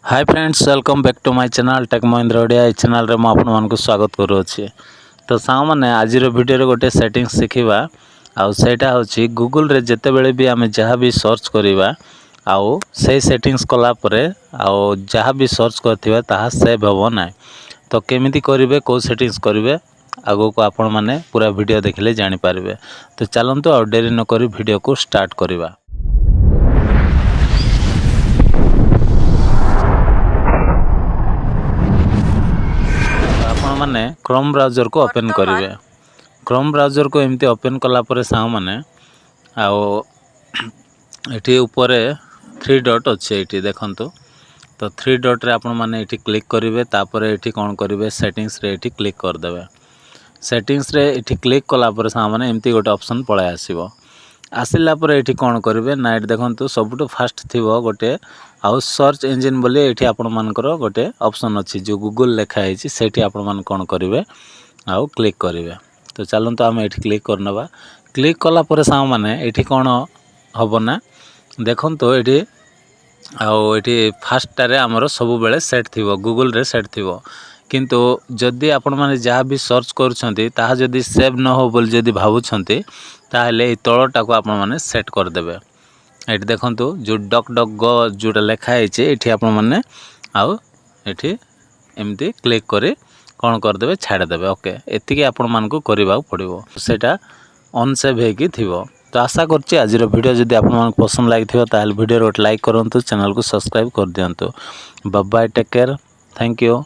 Hi friends welcome back to my channel tech Mahindra Odia. ये channel रे आपण मानक स्वागत करूँगी। तो सांग मैंने आज वीडियो गोटे सेटिंग शिखा आउ सेटा होची गूगल रे जिते बेले भी आम जहाँ भी सर्च करवा आउ से सेटिंग्स कलापर आउ जहाँ भी सर्च करथिबा ताहा सेव होबो ना। तो केमिति करिवे को सेटिंग्स करिवे आगो को आपण माने पूरा वीडियो देखले जानि पारिबे। तो चलंतु आ देरी न करी वीडियो को स्टार्ट करवा। माने क्रोम ब्राउजर को ओपन करेंगे। क्रोम ब्राउजर को एमती ओपन कलापर सांग मैंने आठी ऊपर 3 डॉट अच्छे ये देखंतु। तो 3 डॉट रे आपण माने ये क्लिक करेंगे। तापर ये कौन करेंगे सेटिंग्स रे ये क्लिक करदे। सेटिंग्स रे ये क्लिक कलापर सांग मैंने एमती गोटे ऑप्शन पळाय आसीबो। आसिला पर ये कौन करेंगे ना ये देखंतु सबुठ फास्ट थी गोटे आउ सर्च इंजिन बोली ये आपण मानकर गोटे ऑप्शन अच्छी जो गूगल लिखाई से आपण मान कौन करेंगे आउ क्लिक करेंगे। तो चलते आम ये क्लिक करनवा। क्लिक कलापर सांग मैंने ये कौन हम ना देखो तो ये आउ ये फास्टार आमर सब बेले सेट थी गूगल रे सेट थी। किंतु जदि आपण माने जहाँ भी सर्च करुछंती ताहा जदि सेव न हो बोल जदि भावुछंती ताहले ए तळटा को आपण माने सेट कर देबे। एठी देखंतु जो डक डक गो जोटा लेखा है ये आपण माने आउ एठी एमती क्लिक करी कौन करदे छाड़ देबे। ओके एतिकी आपण मान को करबा पड़िबो सेटा ऑन सेव हेकी थिबो। तो आशा करछि आज वीडियो जदि आपण मान पसंद लागिथिबो ताहले वीडियो रो लाइक करंतु, चैनल को सब्सक्राइब कर दियंतु। Bye bye, take care, thank you.